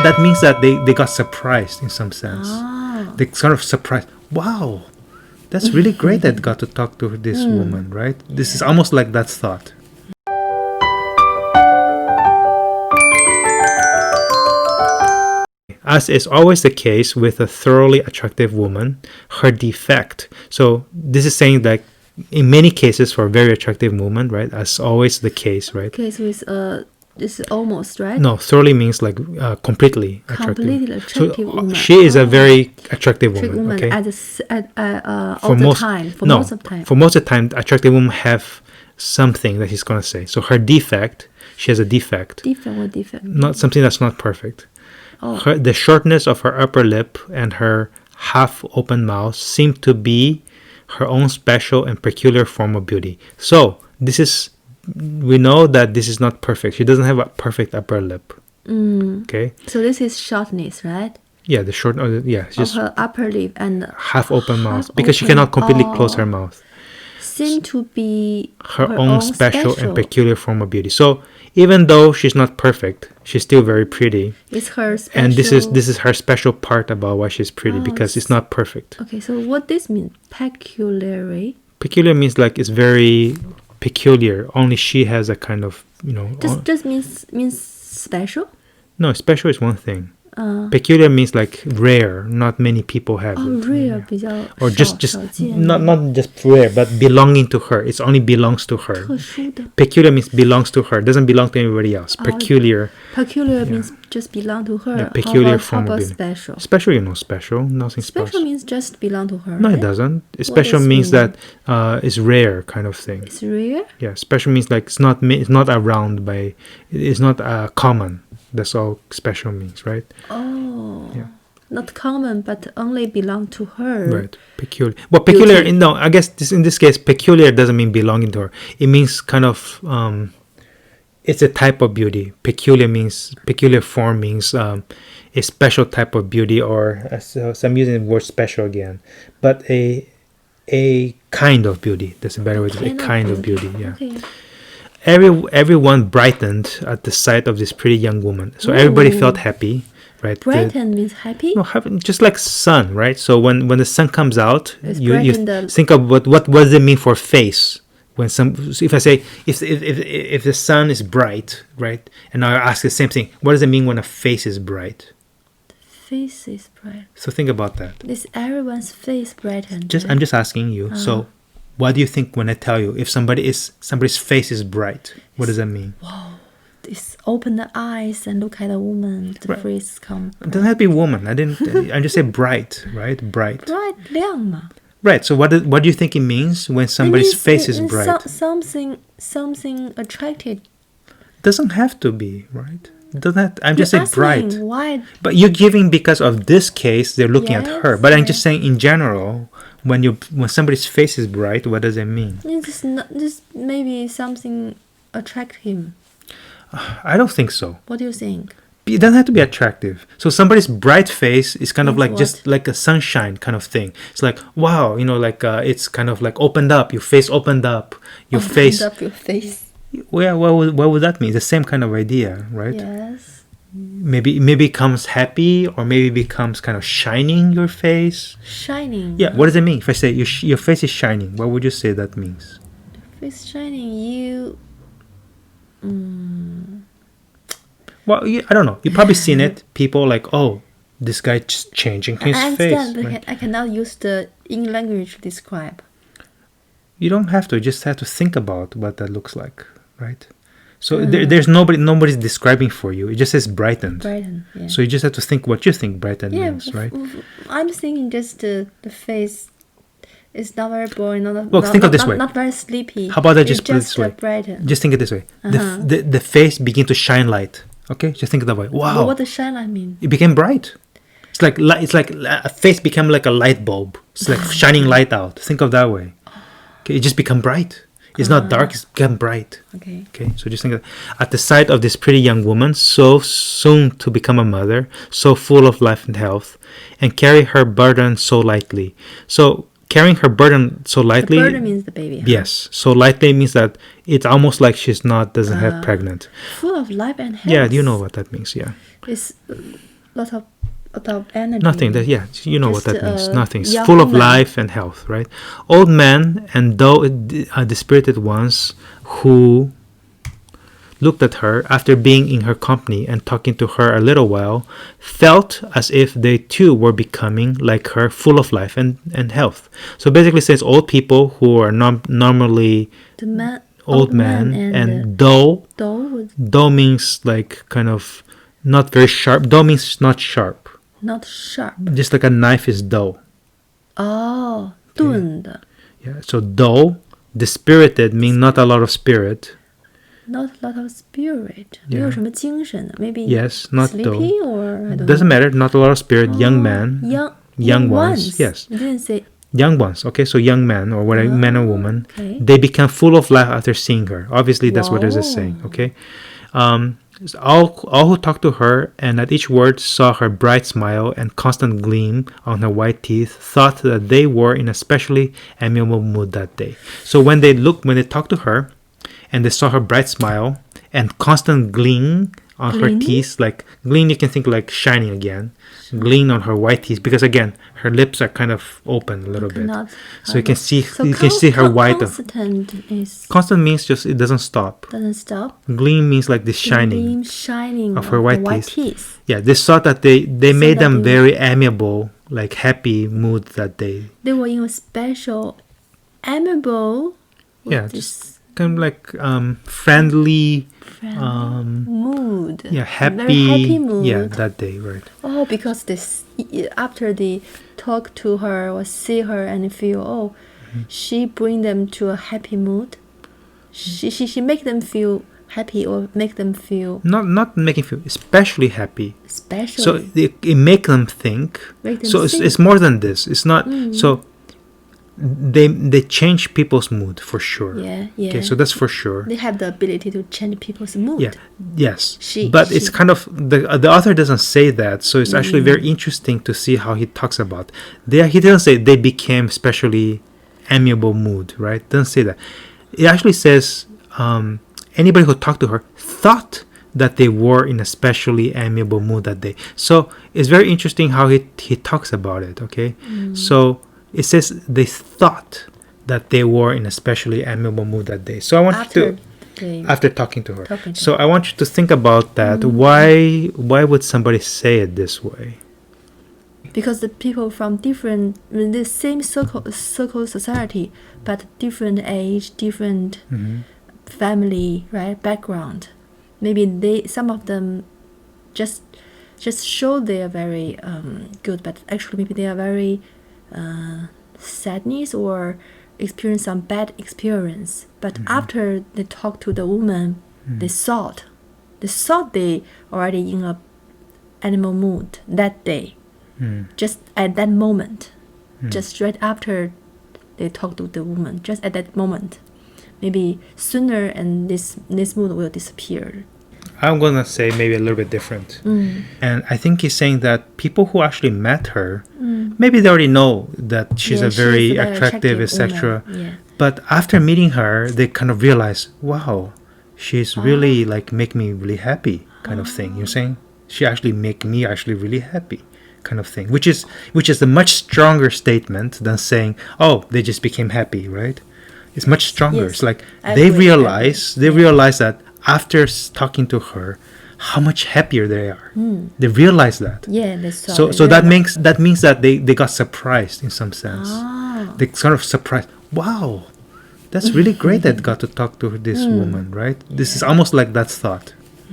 that means that they got surprised in some sense. They sort of surprised. Wow, that's really great that I got to talk to this woman, right? This is almost like that thought. As is always the case with a thoroughly attractive woman, her defect. So this is saying that in many cases for a very attractive woman, right? As always the case, right? Case with this is almost, right? No, thoroughly means like completely attractive. Completely attractive woman. She is a very attractive woman. Okay. For most of the time. For most of the time, attractive women have something that he's gonna say. So her defect, she has a defect. What defect? Not something that's not perfect. The shortness of her upper lip and her half-open mouth seem to be her own special and peculiar form of beauty. So we know that this is not perfect. She doesn't have a perfect upper lip. Okay. So this is shortness, right? Yeah, the short. Just her upper lip and half-open mouth because she cannot completely close her mouth. Seem to be her own special and peculiar form of beauty. So even though she's not perfect, she's still very pretty. It's her special. And this is her special part about why she's pretty because it's not perfect. Okay, so what this means? Peculiarly? Peculiar means like it's very peculiar. Only she has a kind of, Just means special? No, special is one thing. Peculiar means like rare. Not many people have it. Rare, or just not just rare, but belonging to her. It only belongs to her. Peculiar means belongs to her. Doesn't belong to anybody else. Peculiar. Peculiar means just belong to her. Yeah, peculiar form of special. Special, special. Nothing special. Special means just belong to her. No, it doesn't. Special means that it's rare kind of thing. It's rare? Yeah, special means like it's not around by. It's not common. That's all special means, right? Oh. Yeah. Not common, but only belong to her. Right. Peculiar. Well, peculiar. I guess in this case, peculiar doesn't mean belonging to her. It means kind of. It's a type of beauty. Peculiar form means a special type of beauty, or so I'm using the word special again, but a kind of beauty. That's a better way to say. A kind of beauty. Yeah. Okay. Everyone brightened at the sight of this pretty young woman. So everybody felt happy, right? Brighten means happy? No, just like sun, right? So when the sun comes out, you think of what does it mean for face? If I say if the sun is bright, right? And I ask the same thing, what does it mean when a face is bright? Face is bright. So think about that. Is everyone's face brightened? I'm just asking you. So what do you think when I tell you if somebody's face is bright? What does that mean? Wow. Just open the eyes and look at a woman. The face comes. It doesn't have to be woman. I just say bright, right? Bright. Bright, 亮嘛. Right. So what do you think it means when somebody's face is bright? Something attracted. Doesn't have to be, right? Doesn't have to, I'm just saying bright. Why? But you're giving because of this case they're looking at her. But I'm just saying in general. When somebody's face is bright, what does it mean? Just maybe something attract him. I don't think so. What do you think? It doesn't have to be attractive. So somebody's bright face is kind of like just like a sunshine kind of thing. It's like wow, it's kind of like opened up. Your face opened up. Your face. Opened up your face. Well, what would that mean? It's the same kind of idea, right? Yes. Maybe becomes happy, or maybe becomes kind of shining your face. Shining. Yeah. What does it mean? If I say your face is shining, what would you say that means? Face shining. You. Well, I don't know. You've probably seen it. People like, oh, this guy just changing his face. Right? I cannot use the English language to describe. You don't have to. You just have to think about what that looks like, right? So there's nobody's describing for you. It just says brightened. Brightened, yeah. So you just have to think what you think brightened means, right? I'm thinking just the face is not very boring. Think of this way. Not very sleepy. How about I just put it this way? Brightened. Just think it this way. The face begin to shine light. Okay, just think of that way. Wow. But what does shine light mean? It became bright. It's like a face became like a light bulb. It's like shining light out. Think of that way. Okay, it just become bright. It's not dark, it's become bright. Okay, so just think of at the sight of this pretty young woman, so soon to become a mother, so full of life and health, and carry her burden so lightly. So carrying her burden so lightly. The burden means the baby. Yes, so lightly means that it's almost like she's doesn't have pregnant. Full of life and health. Yeah, you know what that means, yeah. It's lot of energy. Nothing. You know what Just, that means. Nothing. It's young full of man. life and health, right? Old men and dispirited ones who looked at her after being in her company and talking to her a little while felt as if they too were becoming like her, full of life and health. So basically says old people who are normally The man, old man and dull dull means like kind of not very sharp. Dull means not sharp. not sharp. Just like a knife is dull. 哦，钝的 Yeah. So dull, dispirited mean not a lot of spirit. Not a lot of spirit. Yeah. 没有什么精神的 Maybe Yes, not sleepy dull. or I don't Doesn't know. matter. Not a lot of spirit. Young man. Young ones. Yes. You didn't say Young ones. Okay. So young man or whether man or woman. okay. They become full of life after seeing her. Obviously, that's what this is saying. Okay. All who talked to her and at each word saw her bright smile and constant gleam on her white teeth thought that they were in a especially amiable mood that day. So when they talked to her and they saw her bright smile and constant gleam on her teeth, like gleam, you can think like shining again, gleam on her white teeth, because again her lips are kind of open a little bit, so you can see her white. Constant means just it doesn't stop. Doesn't stop. Gleam means like the shining of her white the teeth. Yeah, they thought that they made them very amiable, like happy mood that day. They were in a special amiable. Yeah, just kind of like friendly mood. Yeah, happy. Very happy mood. Yeah, that day, right? Oh, because after they talk to her or see her and feel, she bring them to a happy mood. She make them feel happy or make them feel not making feel especially happy. Special. So it make them think. So it's more than this. It's not so. They change people's mood for sure. Yeah. Okay, so that's for sure. They have the ability to change people's mood. Yeah. Yes. But it's kind of the author doesn't say that, so it's actually very interesting to see how he talks about. He doesn't say they became especially amiable mood, right? Doesn't say that. It actually says anybody who talked to her thought that they were in a especially amiable mood that day. So it's very interesting how he talks about it. Okay, so. It says they thought that they were in a especially amiable mood that day. So I want you to, after talking to her. So I want you to think about that. Why would somebody say it this way? Because the people from different, the same circle society, but different age, different family, right, background. Maybe some of them just show they are very good, but actually maybe they are very sadness or experience some bad experience. But after they talk to the woman, they thought they already in a animal mood that day. Just at that moment, just right after they talk to the woman, just at that moment, maybe sooner and this mood will disappear. I'm gonna say maybe a little bit different. And I think he's saying that people who actually met her, maybe they already know that she's a very attractive, etc. Yeah. But after meeting her, they kind of realize, wow, she's really like make me really happy, kind of thing. You're saying she actually make me actually really happy, kind of thing. Which is a much stronger statement than saying, oh, they just became happy, right? It's much stronger. Yes. It's like they realize that. After talking to her, how much happier they are. They realize that. Yeah, they saw. So that means that they got surprised in some sense. They sort of surprised. Wow, that's really great that got to talk to this woman, right? This is almost like that thought.